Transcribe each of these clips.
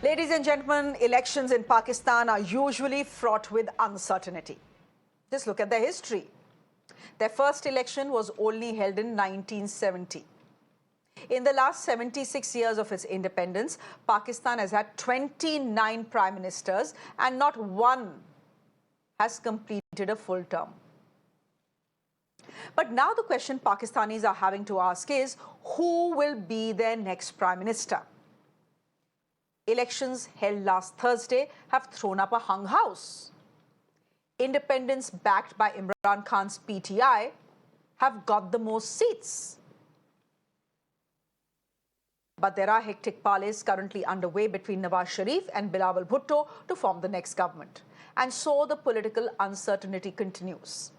Ladies and gentlemen, elections in Pakistan are usually fraught with uncertainty. Just look at their history. Their first election was only held in 1970. In the last 76 years of its independence, Pakistan has had 29 prime ministers and not one has completed a full term. But now the question Pakistanis are having to ask is, who will be their next prime minister? Elections held last Thursday have thrown up a hung house. Independents backed by Imran Khan's PTI have got the most seats. But there are hectic parleys currently underway between Nawaz Sharif and Bilawal Bhutto to form the next government. And so the political uncertainty continues.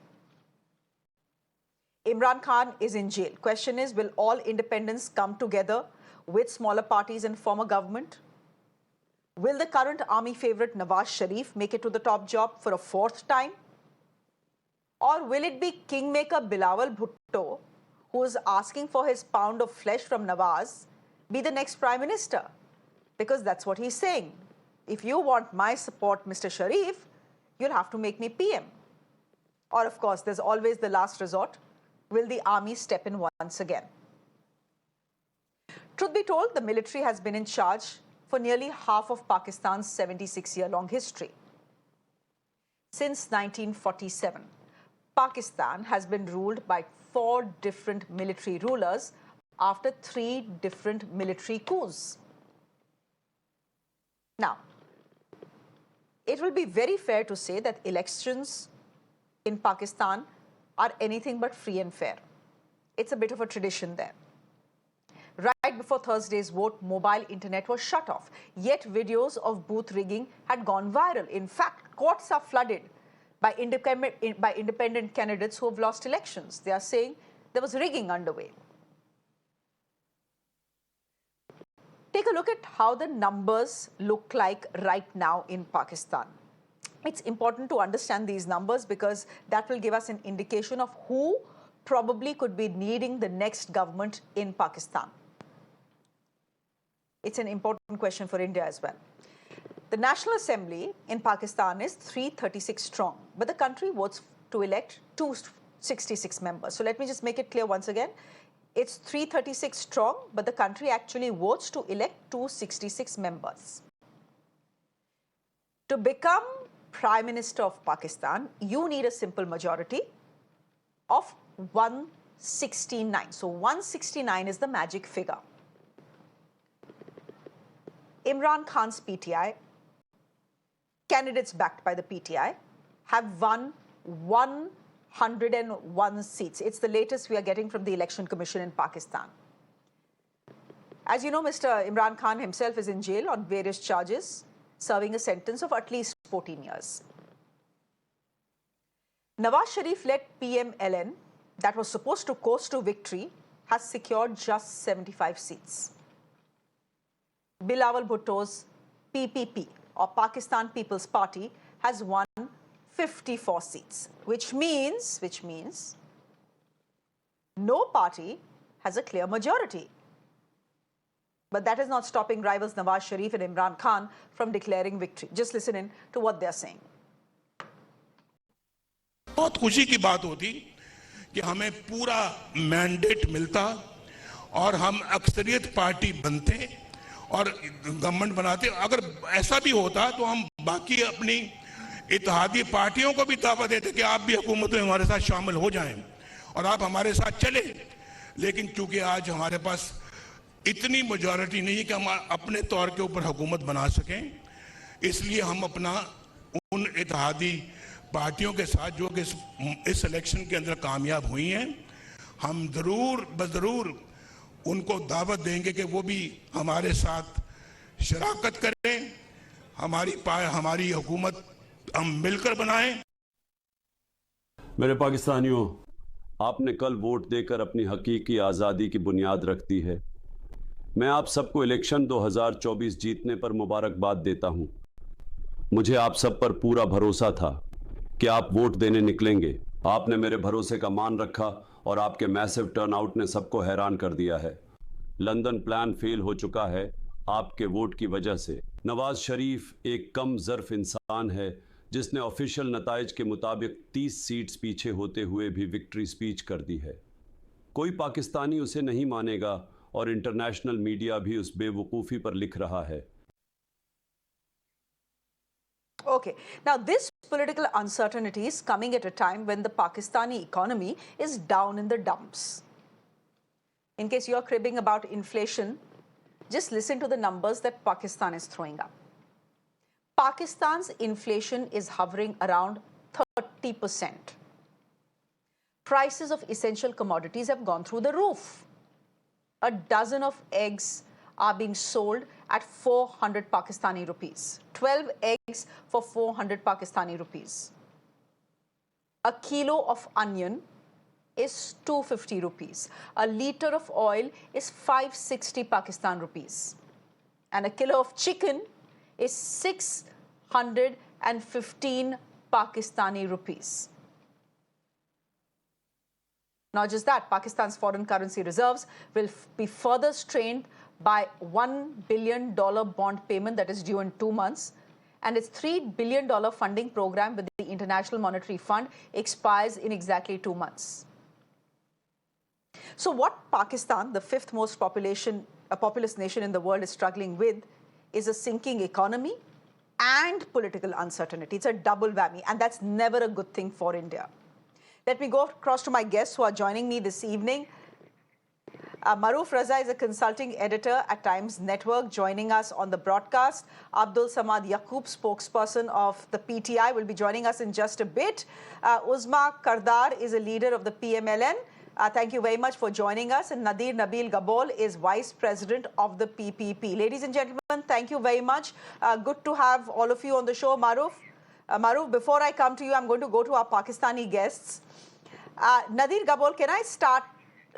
Imran Khan is in jail. Question is, will all independents come together with smaller parties and form a government? Will the current army favourite Nawaz Sharif make it to the top job for a fourth time? Or will it be kingmaker Bilawal Bhutto, who is asking for his pound of flesh from Nawaz, be the next prime minister? Because that's what he's saying. If you want my support, Mr. Sharif, you'll have to make me PM. Or of course, there's always the last resort. Will the army step in once again? Truth be told, the military has been in charge for nearly half of Pakistan's 76-year-long history. Since 1947, Pakistan has been ruled by 4 different military rulers after 3 different military coups. Now, it will be very fair to say that elections in Pakistan are anything but free and fair. It's a bit of a tradition there. Right before Thursday's vote, mobile internet was shut off. Yet videos of booth rigging had gone viral. In fact, courts are flooded by independent candidates who have lost elections. They are saying there was rigging underway. Take a look at how the numbers look like right now in Pakistan. It's important to understand these numbers because that will give us an indication of who probably could be leading the next government in Pakistan. It's an important question for India as well. The National Assembly in Pakistan is 336 strong, but the country votes to elect 266 members. So let me just make it clear once again. It's 336 strong, but the country actually votes to elect 266 members. To become Prime Minister of Pakistan, you need a simple majority of 169. So 169 is the magic figure. Imran Khan's PTI, candidates backed by the PTI, have won 101 seats. It's the latest we are getting from the Election Commission in Pakistan. As you know, Mr. Imran Khan himself is in jail on various charges, serving a sentence of at least 14 years. Nawaz Sharif-led PMLN, that was supposed to coast to victory, has secured just 75 seats. Bilawal Bhutto's PPP, or Pakistan People's Party, has won 54 seats, which means no party has a clear majority. But that is not stopping rivals Nawaz Sharif and Imran Khan from declaring victory. Just listen in to what they are saying. बहुत खुशी की बात होती कि हमें पूरा mandate मिलता और हम अक्सरियत पार्टी बनते और गवर्नमेंट बनाते। अगर ऐसा भी होता तो हम बाकी अपनी इत्तेहादी पार्टियों को भी दावा देते कि आप भी हुकूमत में हमारे साथ शामिल हो जाएं और आप हमारे साथ चले। लेकिन चूंकि आज हमारे पास इतनी मेजॉरिटी नहीं है कि हम अपने तौर के ऊपर हुकूमत बना सकें, इसलिए हम अपना उन इत्तेहादी पार्टियों के साथ जो कि इस इलेक्शन के अंदर कामयाब हुई हैं, हम ज़रूर उनको दावत देंगे कि वो भी हमारे साथ शराकत करें, हमारी हुकूमत हम मिलकर बनाएं। मेरे पाकिस्तानियों, आपने कल वोट देकर अपनी हकीकी आज़ादी की बुनियाद रख दी है। मैं आप सबको इलेक्शन 2024 जीतने पर मुबारकबाद देता हूं। मुझे आप सब पर पूरा भरोसा था कि आप वोट देने निकलेंगे। आपने मेरे भरोसे का मान रखा और आपके मैसिव टर्नआउट ने सबको हैरान कर दिया है। लंदन प्लान फेल हो चुका है आपके वोट की वजह से। नवाज शरीफ एक कम ज़र्फ इंसान है जिसने ऑफिशियल नताइज के मुताबिक 30 सीट्स पीछे होते हुए भी विक्ट्री स्पीच कर दी है। कोई पाकिस्तानी उसे नहीं मानेगा और इंटरनेशनल मीडिया भी उस बेवकूफ़ी पर लिख रहा है। Okay, now this political uncertainty is coming at a time when the Pakistani economy is down in the dumps. In case you're cribbing about inflation, just listen to the numbers that Pakistan is throwing up. Pakistan's inflation is hovering around 30%. Prices of essential commodities have gone through the roof. A dozen of eggs are being sold at 400 Pakistani rupees. 12 eggs for 400 Pakistani rupees. A kilo of onion is 250 rupees. A liter of oil is 560 Pakistan rupees. And a kilo of chicken is 615 Pakistani rupees. Not just that, Pakistan's foreign currency reserves will be further strained by $1 billion bond payment that is due in 2 months, and its $3 billion funding program with the International Monetary Fund expires in exactly 2 months. So what Pakistan, the fifth most populous nation in the world, is struggling with is a sinking economy and political uncertainty. It's a double whammy, and that's never a good thing for India. Let me go across to my guests who are joining me this evening. Maroof Raza is a consulting editor at Times Network, joining us on the broadcast. Abdul Samad Yaqub, spokesperson of the PTI, will be joining us in just a bit. Uzma Kardar is a leader of the PMLN. Thank you very much for joining us. And Nadir Nabil Gabol is vice president of the PPP. Ladies and gentlemen, thank you very much. Good to have all of you on the show. Maroof, before I come to you, I'm going to go to our Pakistani guests. Nadir Gabol, can I start?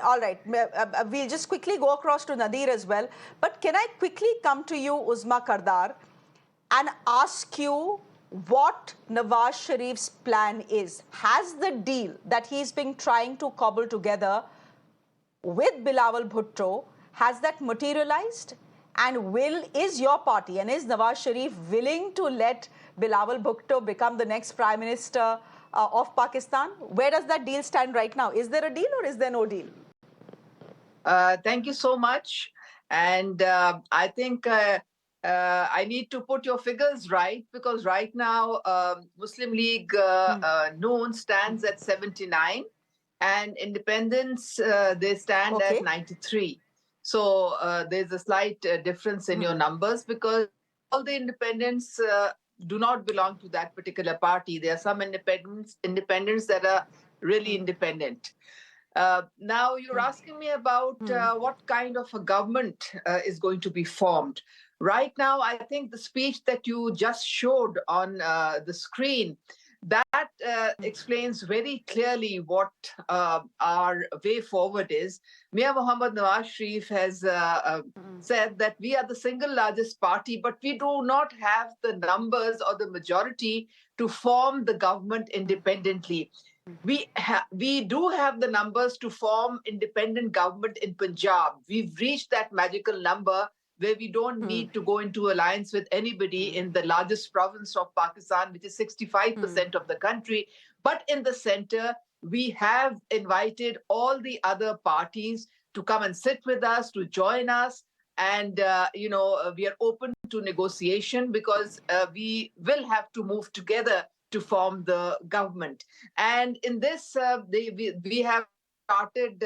All right, we'll just quickly go across to Nadir as well. But can I quickly come to you, Uzma Kardar, and ask you what Nawaz Sharif's plan is? Has the deal that he's been trying to cobble together with Bilawal Bhutto, has that materialized? And is your party and is Nawaz Sharif willing to let Bilawal Bhutto become the next Prime Minister of Pakistan? Where does that deal stand right now? Is there a deal or is there no deal? Thank you so much. And I think I need to put your figures right, because right now Muslim League Noon stands at 79 and independents, they stand at 93. So there's a slight difference in your numbers, because all the independents do not belong to that particular party. There are some independents that are really independent. Now you're asking me about what kind of a government is going to be formed. Right now, I think the speech that you just showed on the screen, that explains very clearly what our way forward is. Mia Mohammad Nawaz Sharif has said that we are the single largest party, but we do not have the numbers or the majority to form the government independently. We do have the numbers to form independent government in Punjab. We've reached that magical number where we don't need to go into alliance with anybody in the largest province of Pakistan, which is 65% of the country. But in the center, we have invited all the other parties to come and sit with us, to join us. And, we are open to negotiation, because we will have to move together to form the government. And in this, we have started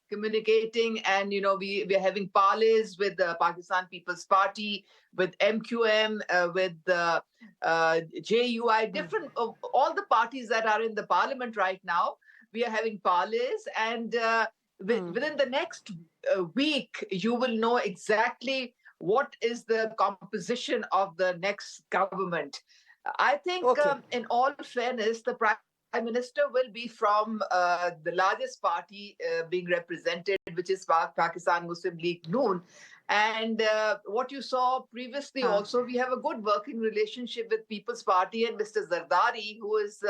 communicating, and we're having parleys with the Pakistan People's Party, with MQM, with the JUI, different all the parties that are in the parliament right now. We are having parleys, and within the next week, you will know exactly what is the composition of the next government. I think, in all fairness, the Prime Minister will be from the largest party being represented, which is Pakistan Muslim League Noon. And what you saw previously also, we have a good working relationship with People's Party and Mr. Zardari, who is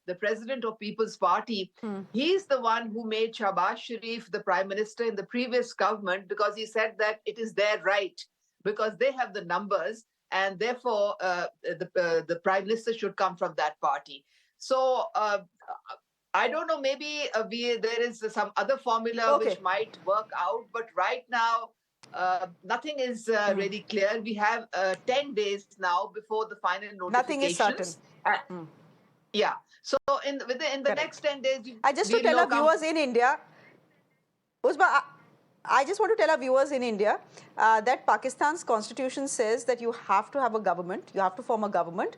the president of People's Party. He's the one who made Shahbaz Sharif the Prime Minister in the previous government, because he said that it is their right, because they have the numbers. and therefore the Prime Minister should come from that party. So I don't know, maybe there is some other formula which might work out, but right now nothing is really clear. We have 10 days now before the final Nothing is certain. notifications. Yeah. So in the next 10 days, Just to tell our viewers in India, Uzma, I just want to tell our viewers in India that Pakistan's constitution says that you have to have a government, you have to form a government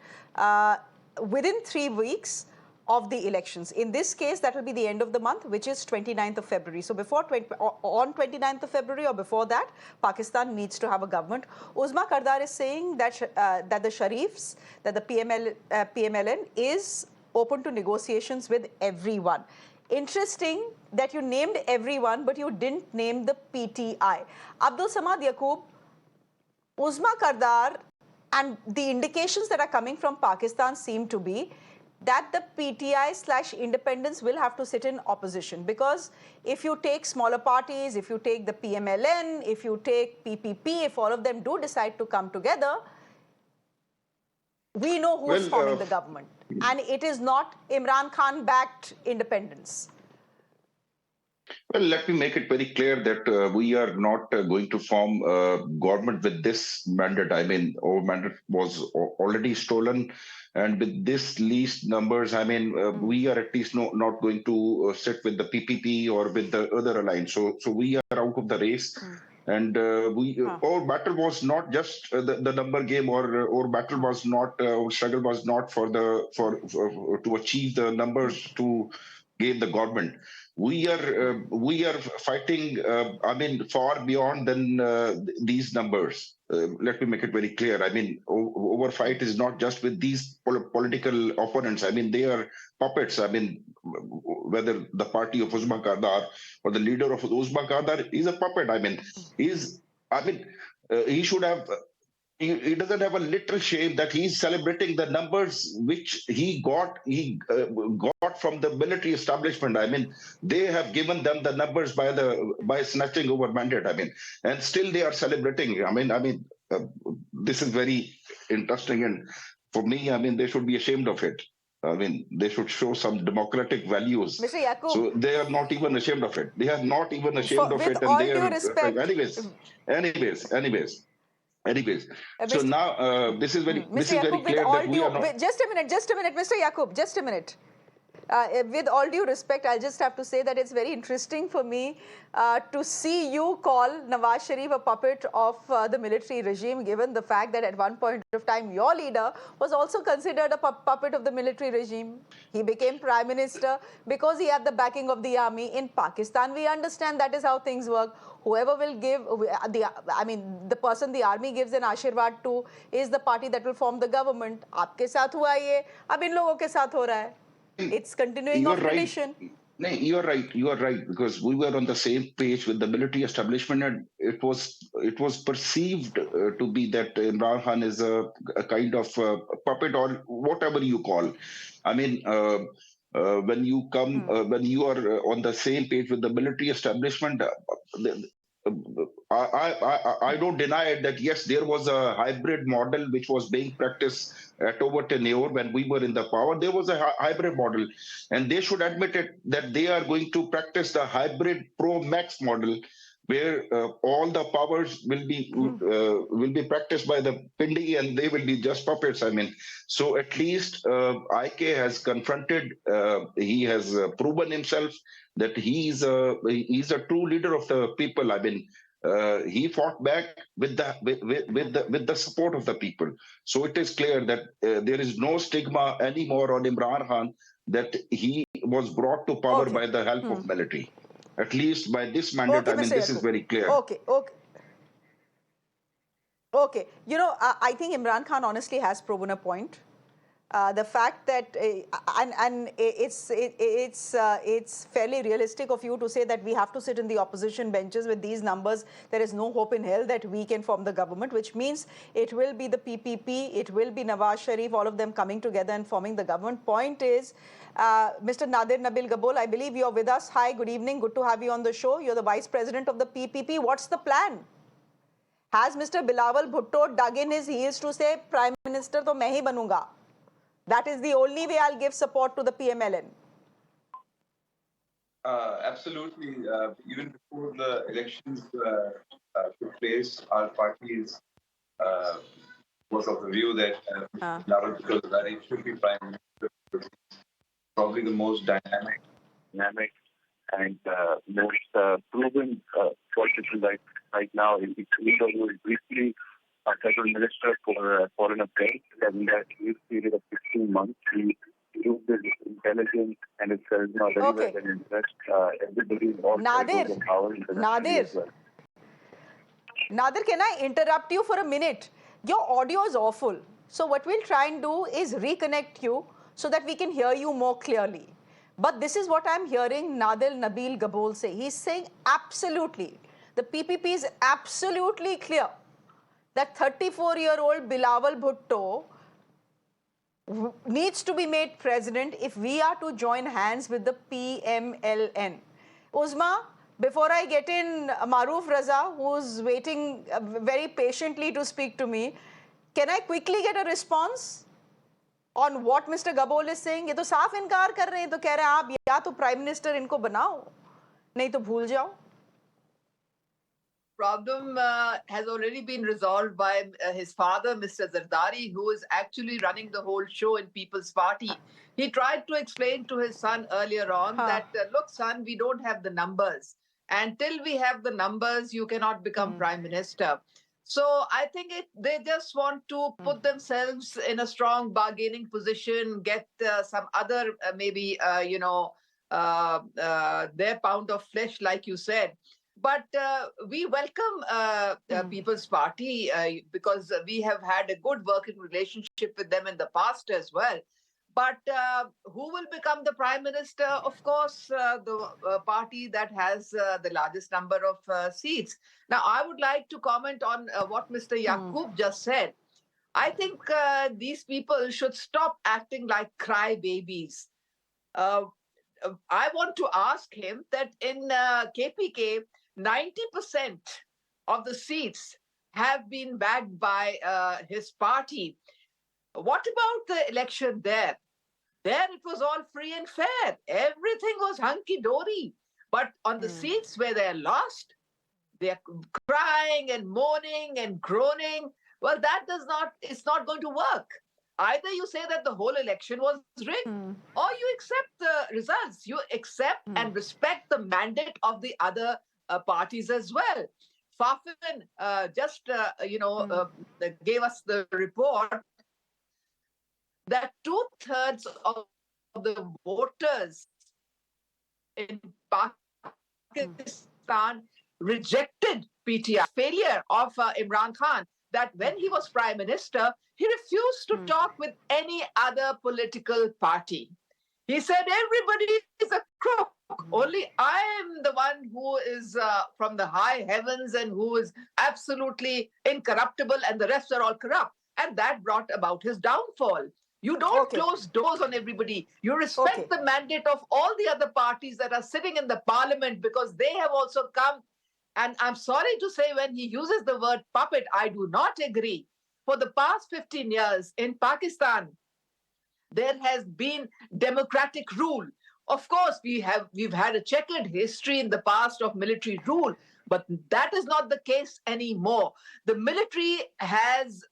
within 3 weeks of the elections. In this case, that will be the end of the month, which is 29th of February. So on 29th of February or before that, Pakistan needs to have a government. Uzma Kardar is saying that that the Sharifs, that the PMLN is open to negotiations with everyone. Interesting that you named everyone, but you didn't name the PTI. Abdul Samad Yaqub, Uzma Kardar, and the indications that are coming from Pakistan seem to be that the PTI/independents will have to sit in opposition, because if you take smaller parties, if you take the PMLN, if you take PPP, if all of them do decide to come together, we know who is forming the government. And it is not Imran Khan backed independents. Well, let me make it very clear that we are not going to form a government with this mandate. I mean, our mandate was already stolen. And with this least numbers, I mean, we are at least not going to sit with the PPP or with the other alliance. So we are out of the race. And our battle was not just the number game, or our battle was not, our struggle was not to achieve the numbers to gain the government. We are fighting, I mean, far beyond than these numbers. Let me make it very clear. I mean, our fight is not just with these political opponents. I mean, they are puppets. I mean, whether the party of Uzma Kardar or the leader of Uzma Kardar is a puppet. I mean, he should have. He doesn't have a little shame that he's celebrating the numbers which he got from the military establishment. I mean, they have given them the numbers by snatching over mandate. I mean, and still they are celebrating. I mean, this is very interesting, and for me, I mean, they should be ashamed of it. I mean, they should show some democratic values. Mr. Yaqub, so they are not even ashamed of it. They are not even ashamed of it, and they are. Anyways, so now this is very clear that we are not. Just a minute, Mr. Yaqub, just a minute. With all due respect, I'll just have to say that it's very interesting for me to see you call Nawaz Sharif a puppet of the military regime, given the fact that at one point of time your leader was also considered a puppet of the military regime. He became prime minister because he had the backing of the army. In Pakistan, we understand that is how things work. Whoever will give, the person the army gives an ashirwad to is the party that will form the government. आपके साथ हुआ ये, अब इन लोगों के साथ हो रहा है. It's continuing of tradition. No, you are right, because we were on the same page with the military establishment, and it was perceived to be that Imran Khan is a kind of puppet, or whatever you call. I mean, when you come, when you are on the same page with the military establishment, I don't deny that, yes, there was a hybrid model which was being practiced at over tenure when we were in the power. There was a hybrid model, and they should admit it that they are going to practice the hybrid pro-max model, where all the powers will be practiced by the Pindi, and they will be just puppets. I mean, so at least IK has confronted, he has proven himself that he's a true leader of the people. I mean, he fought back with the support of the people. So it is clear that there is no stigma anymore on Imran Khan that he was brought to power by the help of military. At least by this mandate, I mean, this is very clear. Okay. You know, I think Imran Khan honestly has proven a point. The fact that, and it's fairly realistic of you to say that we have to sit in the opposition benches with these numbers. There is no hope in hell that we can form the government, which means it will be the PPP, it will be Nawaz Sharif, all of them coming together and forming the government. Point is, Mr. Nadir Nabil Gabol, I believe you're with us. Hi, good evening. Good to have you on the show. You're the Vice President of the PPP. What's the plan? Has Mr. Bilawal Bhutto dug in his heels to say, Prime Minister to main hi banunga? That is the only way I'll give support to the PMLN. Absolutely. Even before the elections took place, our party was of the view that Bilawal Bhutto Zardari should be Prime Minister. Probably the most dynamic and most proven politician right now. He was briefly a federal minister for foreign affairs, and in that period of 16 months, he used his intelligence and his charisma very well and impressed everybody involved. Nadir, can I interrupt you for a minute? Your audio is awful. So what we'll try and do is reconnect you so that we can hear you more clearly. But this is what I'm hearing Nadir Nabil Gabol say. He's saying absolutely, the PPP is absolutely clear that 34-year-old Bilawal Bhutto needs to be made president if we are to join hands with the PMLN. Uzma, before I get in Maroof Raza, who's waiting very patiently to speak to me, can I quickly get a response on what Mr. Gabol is saying? ये तो साफ इनकार कर रहे हैं, तो कह रहे हैं आप या तो प्राइम मिनिस्टर इनको बनाओ, नहीं तो भूल जाओ. Problem has already been resolved by his father, Mr. Zardari, who is actually running the whole show in People's Party. He tried to explain to his son earlier on that, look, son, we don't have the numbers. And till we have the numbers, you cannot become prime minister. So I think they just want to put themselves in a strong bargaining position, get some other, maybe, their pound of flesh, like you said. But we welcome People's Party because we have had a good working relationship with them in the past as well. But who will become the Prime Minister? Of course, the party that has the largest number of seats. Now, I would like to comment on what Mr. Yaqub just said. I think these people should stop acting like crybabies. I want to ask him that in KPK, 90% of the seats have been bagged by his party. What about the election there? There it was all free and fair. Everything was hunky-dory. But on the seats where they're lost, they're crying and moaning and groaning. Well, it's not going to work. Either you say that the whole election was rigged, or you accept the results. You accept and respect the mandate of the other parties as well. Fafin gave us the report that 2/3 of the voters in Pakistan rejected PTI. Failure of Imran Khan, that when he was prime minister, he refused to talk with any other political party. He said, everybody is a crook. Only I am the one who is from the high heavens and who is absolutely incorruptible, and the rest are all corrupt. And that brought about his downfall. You don't close doors on everybody. You respect the mandate of all the other parties that are sitting in the parliament, because they have also come. And I'm sorry to say, when he uses the word puppet, I do not agree. For the past 15 years in Pakistan, there has been democratic rule. Of course, we've had a checkered history in the past of military rule, but that is not the case anymore. The military has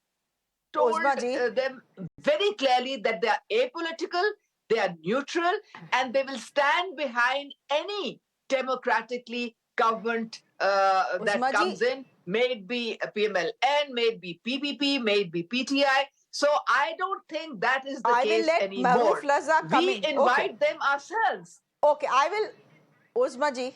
told them very clearly that they are apolitical, they are neutral, and they will stand behind any democratically government that comes in, may it be a PMLN, may it be PPP, may it be PTI. So I don't think that is the case anymore. We invite them ourselves. Okay, I will, Uzma ji.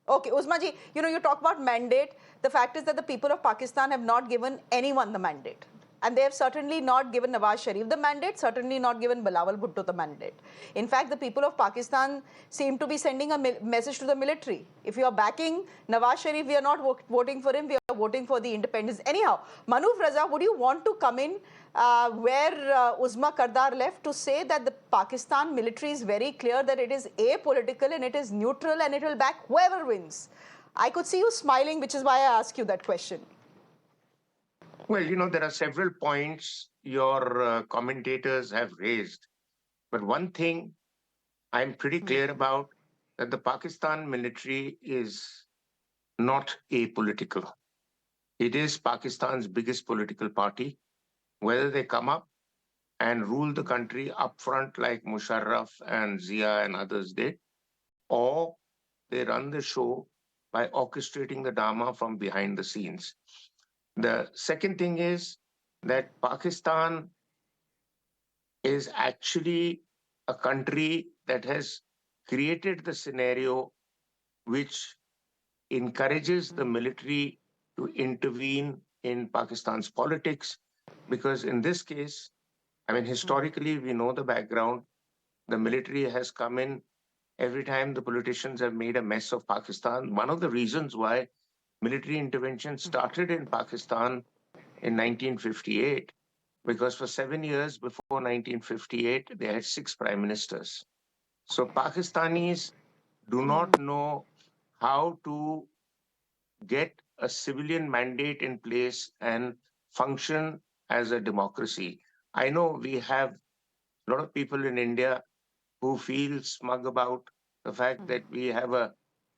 Okay, Uzma ji, you talk about mandate. The fact is that the people of Pakistan have not given anyone the mandate. And they have certainly not given Nawaz Sharif the mandate, certainly not given Bilawal Bhutto the mandate. In fact, the people of Pakistan seem to be sending a message to the military. If you are backing Nawaz Sharif, we are not voting for him, we are voting for the independents. Anyhow, Maroof Raza, would you want to come in where Uzma Kardar left to say that the Pakistan military is very clear that it is apolitical and it is neutral and it will back whoever wins? I could see you smiling, which is why I asked you that question. Well, there are several points your commentators have raised. But one thing I'm pretty clear about, that the Pakistan military is not apolitical. It is Pakistan's biggest political party. Whether they come up and rule the country up front like Musharraf and Zia and others did, or they run the show by orchestrating the drama from behind the scenes. The second thing is that Pakistan is actually a country that has created the scenario which encourages the military to intervene in Pakistan's politics. Because in this case, historically, we know the background. The military has come in every time the politicians have made a mess of Pakistan. One of the reasons why military intervention started in Pakistan in 1958, because for 7 years before 1958, they had 6 prime ministers. So Pakistanis do not know how to get a civilian mandate in place and function as a democracy. I know we have a lot of people in India who feel smug about the fact that we have a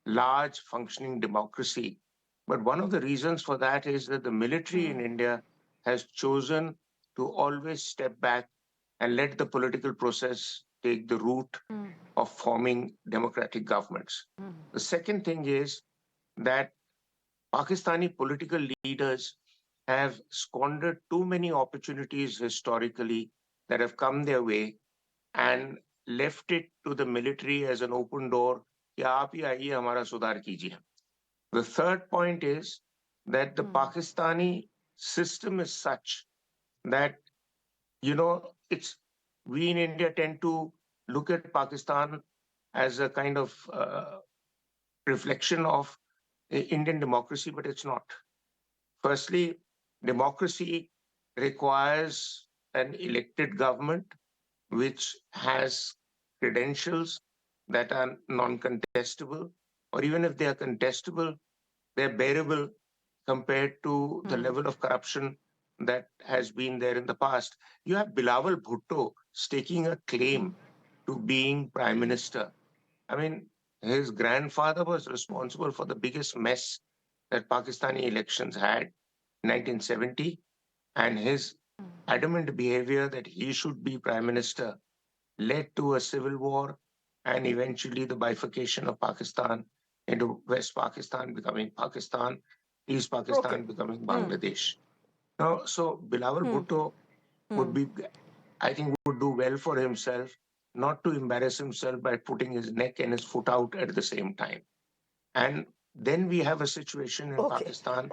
large functioning democracy. But one of the reasons for that is that the military in India has chosen to always step back and let the political process take the route of forming democratic governments. The second thing is that Pakistani political leaders have squandered too many opportunities historically that have come their way and left it to the military as an open door. कि आप ही आइए हमारा सुधार कीजिए. The third point is that the Pakistani system is such that, it's we in India tend to look at Pakistan as a kind of reflection of Indian democracy, but it's not. Firstly, democracy requires an elected government which has credentials that are non-contestable, or even if they are contestable, they're bearable compared to the level of corruption that has been there in the past. You have Bilawal Bhutto staking a claim to being prime minister. His grandfather was responsible for the biggest mess that Pakistani elections had in 1970, and his adamant behavior that he should be prime minister led to a civil war and eventually the bifurcation of Pakistan into West Pakistan becoming Pakistan, East Pakistan becoming Bangladesh. Now, so Bilawal Bhutto would do well for himself not to embarrass himself by putting his neck and his foot out at the same time. And then we have a situation in Pakistan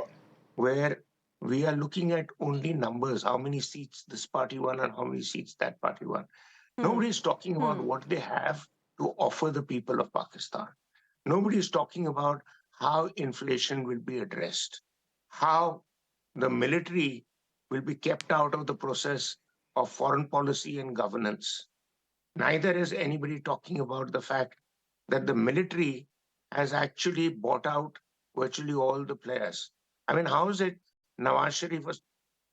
where we are looking at only numbers, how many seats this party won and how many seats that party won. Nobody is talking about what they have to offer the people of Pakistan. Nobody is talking about how inflation will be addressed, how the military will be kept out of the process of foreign policy and governance. Neither is anybody talking about the fact that the military has actually bought out virtually all the players. How is it Nawaz Sharif was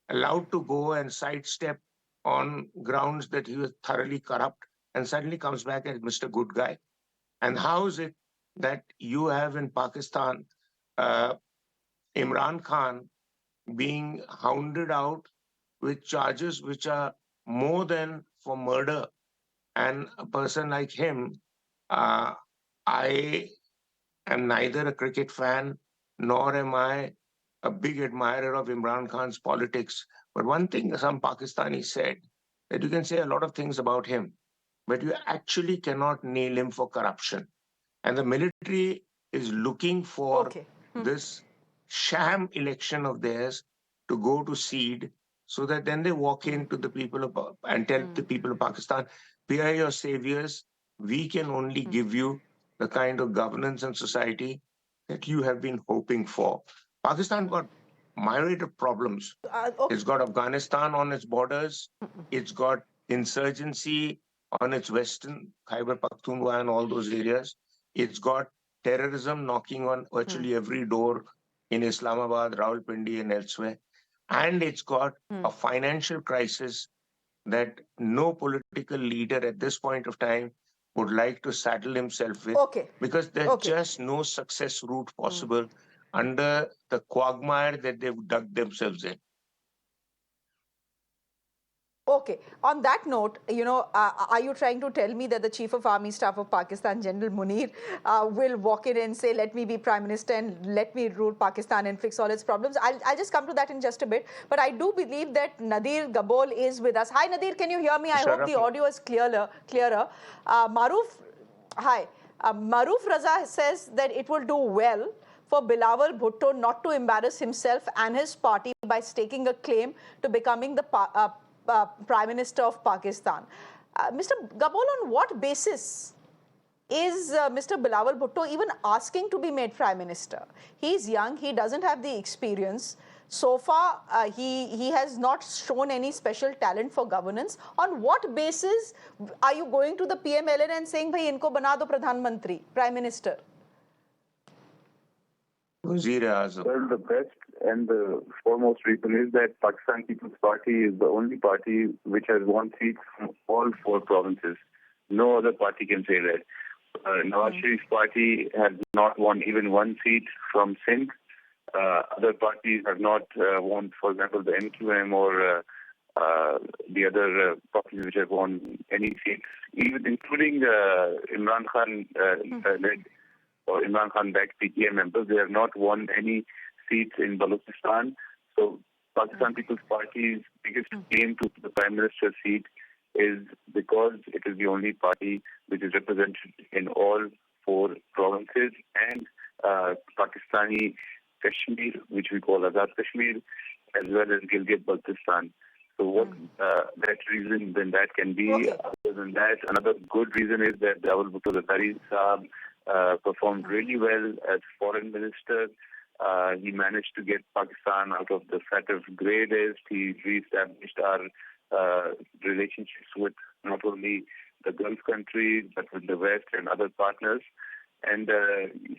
allowed to go and sidestep on grounds that he was thoroughly corrupt and suddenly comes back as Mr. Good Guy? And how is it that you have in Pakistan Imran Khan being hounded out with charges which are more than for murder? And a person like him, I am neither a cricket fan nor am I a big admirer of Imran Khan's politics. But one thing some Pakistanis said, that you can say a lot of things about him, but you actually cannot nail him for corruption. And the military is looking for this sham election of theirs to go to seed so that then they walk into the people of, and tell the people of Pakistan, we are your saviors. We can only give you the kind of governance and society that you have been hoping for. Pakistan got myriad of problems. It's got Afghanistan on its borders. It's got insurgency on its western Khyber Pakhtunkhwa and all those areas. It's got terrorism knocking on virtually every door in Islamabad, Rawalpindi, and elsewhere. and it's got a financial crisis that no political leader at this point of time would like to saddle himself with, because there's just no success route possible under the quagmire that they've dug themselves in. Okay. On that note, are you trying to tell me that the Chief of Army Staff of Pakistan, General Munir, will walk in and say, let me be Prime Minister and let me rule Pakistan and fix all its problems? I'll just come to that in just a bit. But I do believe that Nadir Gabol is with us. Hi, Nadir, can you hear me? I hope the audio is clearer. Maroof, hi. Maroof Raza says that it will do well for Bilawal Bhutto not to embarrass himself and his party by staking a claim to becoming the Prime Minister of Pakistan. Mr. Gabol, on what basis is Mr. Bilawal Bhutto even asking to be made Prime Minister? He's young, he doesn't have the experience. So far, he has not shown any special talent for governance. On what basis are you going to the PMLN and saying, bhai, inko bana do Pradhan Mantri, Prime Minister? Well, the best and the foremost reason is that Pakistan People's Party is the only party which has won seats from all 4 provinces. No other party can say that. Nawaz Sharif's party has not won even 1 seat from Sindh. Other parties have not won, for example, the MQM or the other parties which have won any seats, even including Imran Khan led or Imran Khan-backed PTI members. They have not won any seats in Balochistan. So Pakistan People's Party's biggest claim to the Prime Minister's seat is because it is the only party which is represented in all 4 provinces, and Pakistani Kashmir, which we call Azad Kashmir, as well as Gilgit-Baltistan. So what that reason then that can be? Okay. Other than that, another good reason is that Bilawal Bhutto Zardari Saab performed really well as foreign minister. He managed to get Pakistan out of the fat of grey list. He re-established our relationships with not only the Gulf countries but with the West and other partners. And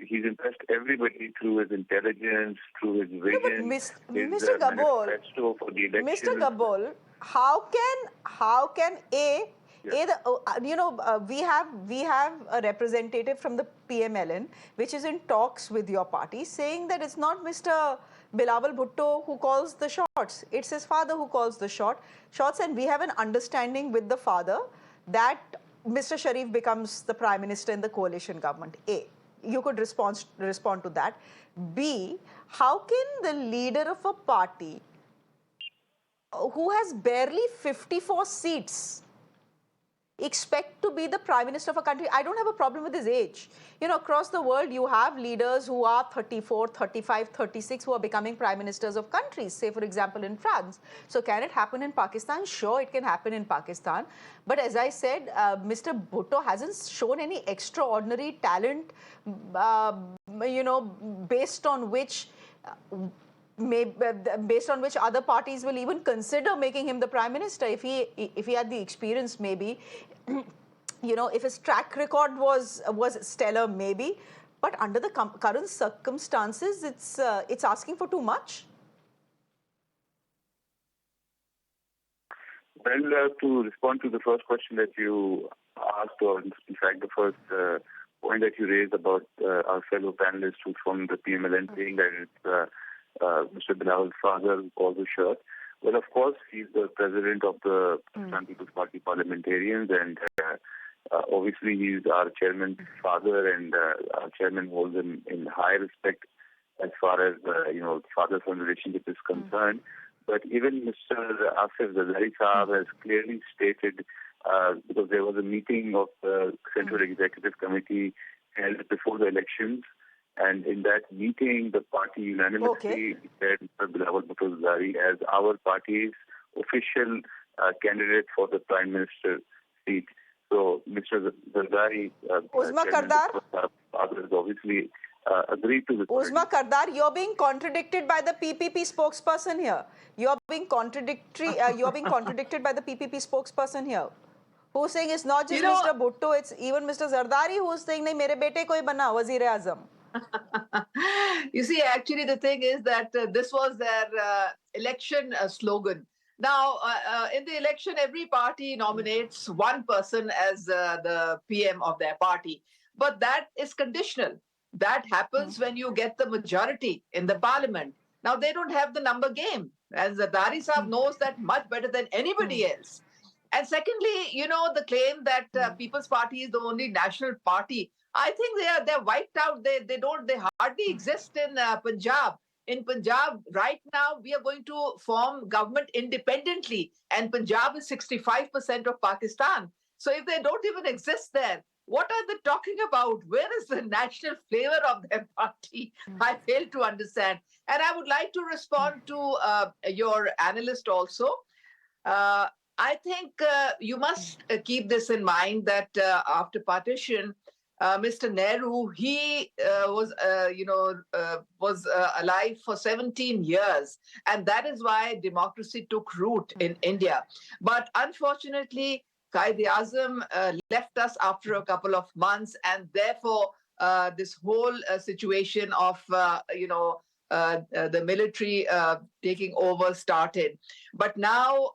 he's impressed everybody through his intelligence, through his vision, Mr. Gabol, manifesto for the election. Mr. Gabol, how can we have a representative from the PMLN which is in talks with your party saying that it's not Mr. Bilawal Bhutto who calls the shots, it's his father who calls the shots, and we have an understanding with the father that Mr. Sharif becomes the Prime Minister in the coalition government. A, you could respond to that. B, how can the leader of a party who has barely 54 seats expect to be the Prime Minister of a country? I don't have a problem with his age. Across the world, you have leaders who are 34, 35, 36 who are becoming Prime Ministers of countries, say, for example, in France. So can it happen in Pakistan? Sure, it can happen in Pakistan. But as I said, Mr. Bhutto hasn't shown any extraordinary talent, based on which other parties will even consider making him the Prime Minister. If he had the experience, maybe, if his track record was stellar, maybe. But under the current circumstances, it's asking for too much. Well, to respond to the first question that you asked, or in fact the first point that you raised about our fellow panelists who's from the PMLN saying that it's Mr. Bilawal's father who calls the shot. Well, of course, he's the president of the Pakistan People's Party parliamentarians, and obviously he's our chairman's father, and our chairman holds him in high respect as far as father-son relationship is concerned. But even Mr. Asif Zardari Saab has clearly stated, because there was a meeting of the Central Executive Committee held before the elections, and in that meeting, the party unanimously declared Mr. Bilawal Bhutto Zardari as our party's official candidate for the Prime Minister seat. So, Mr. Zardari, others obviously agreed to this. Uzma Kardar, you're being contradicted by the PPP spokesperson here. You're being contradicted by the PPP spokesperson here, who's saying it's not just Mr. Bhutto, it's even Mr. Zardari who's saying, "Nahi, mere bete ko hi bana Wazir-e-Azam." You see, actually, the thing is that this was their election slogan. Now, in the election, every party nominates one person as the PM of their party. But that is conditional. That happens when you get the majority in the parliament. Now, they don't have the number game. As Zardari Saab knows that much better than anybody else. And secondly, the claim that People's Party is the only national party, I think they're wiped out. They hardly exist in Punjab. In Punjab, right now, we are going to form government independently, and Punjab is 65% of Pakistan. So if they don't even exist there, what are they talking about? Where is the national flavor of their party? I fail to understand. And I would like to respond to your analyst also. I think you must keep this in mind that after partition, Mr. Nehru, he was alive for 17 years. And that is why democracy took root in India. But unfortunately, Quaid-e-Azam left us after a couple of months. And therefore, this whole situation of, the military taking over started. But now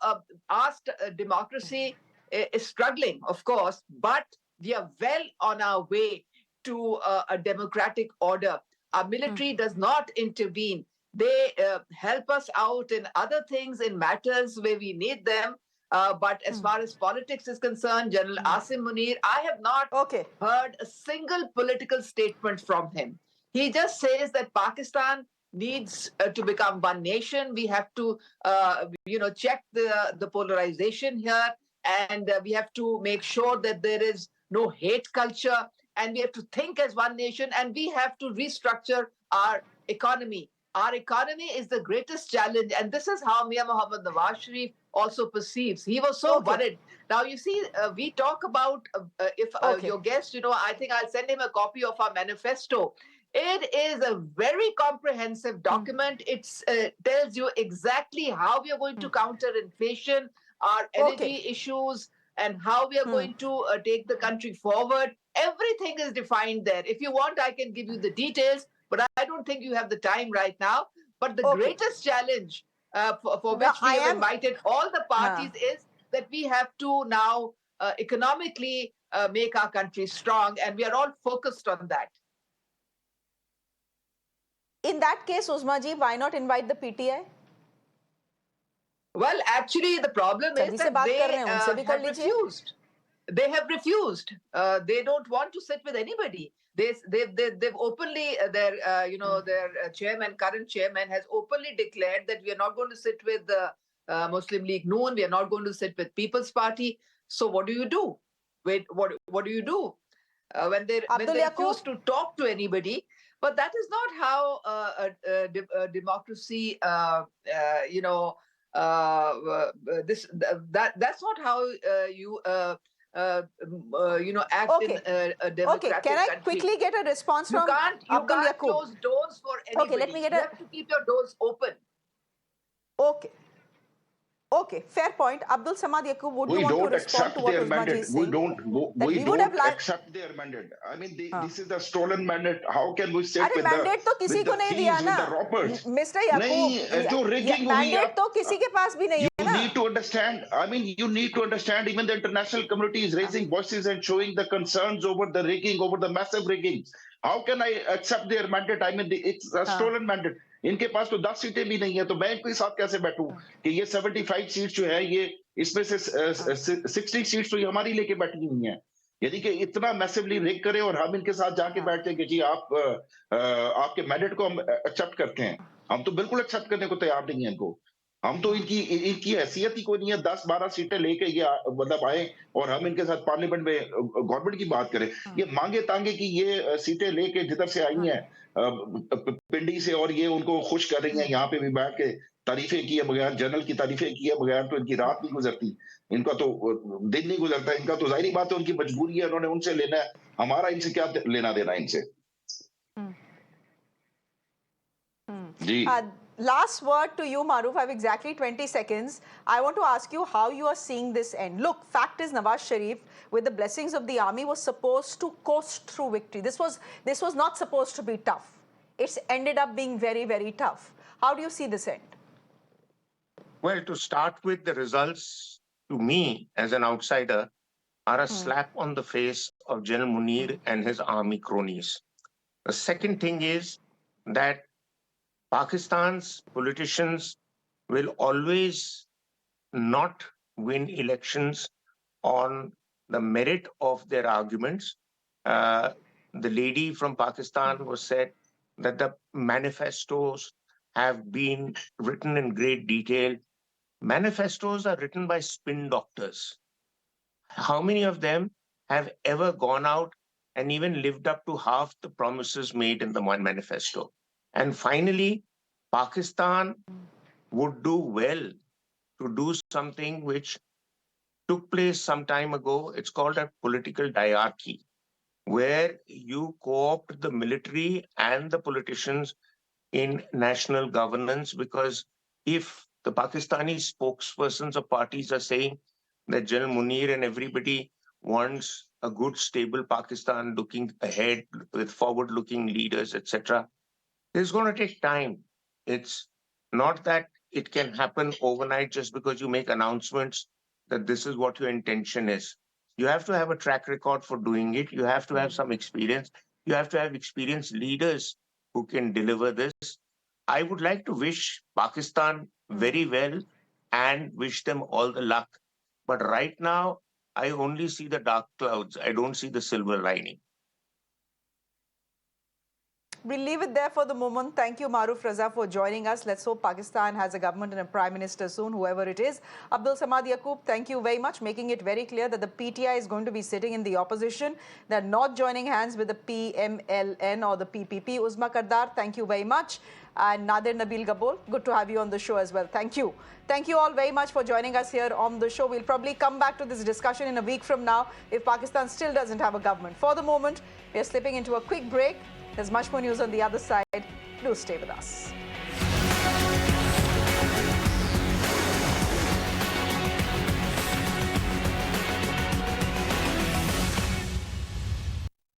our democracy is struggling, of course, but we are well on our way to a democratic order. Our military does not intervene. They help us out in other things, in matters where we need them. But as far as politics is concerned, General Asim Munir, I have not heard a single political statement from him. He just says that Pakistan needs to become one nation. We have to, check the polarization here, and we have to make sure that there is no hate culture, and we have to think as one nation, and we have to restructure our economy. Our economy is the greatest challenge, and this is how Mia Mohammad Nawaz Sharif also perceives. He was so worried. Now, you see, we talk about, if your guest, I think I'll send him a copy of our manifesto. It is a very comprehensive document. It tells you exactly how we are going to counter inflation, our energy issues, and how we are going to take the country forward. Everything is defined there. If you want, I can give you the details, but I don't think you have the time right now. But the greatest challenge for which we have invited all the parties is that we have to now economically make our country strong, and we are all focused on that. In that case, Uzma ji, why not invite the PTI? Well, actually, the problem is that they have refused. They have refused. They don't want to sit with anybody. They've openly, their chairman, current chairman, has openly declared that we are not going to sit with the Muslim League Noon. We are not going to sit with People's Party. So what do you do? What do you do when they refuse to talk to anybody? But that is not how democracy, that's not how you act in a democratic Can I country. quickly get a response from You can't close doors for anybody. Let me get you have to keep your doors open. Okay, fair point. Abdul Samad Yaqub, would you want to respond to what Uzma ji is saying? We don't accept their mandate. I mean, this is a stolen mandate. How can we sit with mandate तो किसी को नहीं दिया ना, Mr. Yaqub. जो rigging mandate तो किसी के पास भी नहीं है ना. You need to understand. I mean, you need to understand. Even the international community is raising voices and showing the concerns over the rigging, over the massive riggings. How can I accept their mandate? I mean, it's a stolen mandate. इनके पास तो 10 सीटें भी नहीं है, तो मैं इनके साथ कैसे बैठूं कि ये 75 सीट जो है, ये इसमें से 60 सीट्स तो ये हमारी लेके बैठी हुई हैं. यानी कि इतना मैसिवली रिग करे और हम इनके साथ जाके बैठते हैं कि जी आपके मैंडेट को हम एक्सेप्ट करते हैं. हम तो बिल्कुल एक्सेप्ट करने को तैयार नहीं है इनको. हम तो इनकी हैसियत ही कोई नहीं है. 10-12 सीटें लेके ये मतलब आए और हम इनके साथ पार्लियामेंट में गवर्नमेंट की बात करें. ये मांगे तांगे की ये सीटें लेके जिधर से आई हैं पिंडी से, और ये उनको खुश कर रही हैं यहाँ पे भी बैठ के तारीफें किए बगैर, जनरल की तारीफें किए बगैर तो इनकी रात नहीं गुजरती, इनका तो दिन नहीं गुजरता. इनका तो जाहिर बात है उनकी मजबूरी है, उन्होंने उनसे लेना है. हमारा इनसे क्या लेना देना इनसे. जी. Last word to you, Maroof. I have exactly 20 seconds. I want to ask you how you are seeing this end. Look, fact is Nawaz Sharif, with the blessings of the army, was supposed to coast through victory. This was not supposed to be tough. It's ended up being very, very tough. How do you see this end? Well, to start with, the results to me as an outsider are a slap on the face of General Munir and his army cronies. The second thing is that Pakistan's politicians will always not win elections on the merit of their arguments. The lady from Pakistan was said that the manifestos have been written in great detail. Manifestos are written by spin doctors. How many of them have ever gone out and even lived up to half the promises made in the one manifesto? And finally, Pakistan would do well to do something which took place some time ago. It's called a political diarchy, where you co-opt the military and the politicians in national governance, because if the Pakistani spokespersons of parties are saying that General Munir and everybody wants a good, stable Pakistan looking ahead with forward-looking leaders, etc., it's going to take time. It's not that it can happen overnight just because you make announcements that this is what your intention is. You have to have a track record for doing it. You have to have some experience. You have to have experienced leaders who can deliver this. I would like to wish Pakistan very well and wish them all the luck. But right now, I only see the dark clouds. I don't see the silver lining. We'll leave it there for the moment. Thank you, Maroof, Raza, for joining us. Let's hope Pakistan has a government and a prime minister soon, whoever it is. Abdul Samad Yaqub, thank you very much, making it very clear that the PTI is going to be sitting in the opposition. They're not joining hands with the PMLN or the PPP. Uzma Kardar, thank you very much. And Nadir Nabil Gabol, good to have you on the show as well. Thank you. Thank you all very much for joining us here on the show. We'll probably come back to this discussion in a week from now if Pakistan still doesn't have a government. For the moment, we're slipping into a quick break. There's much more news on the other side. Do stay with us.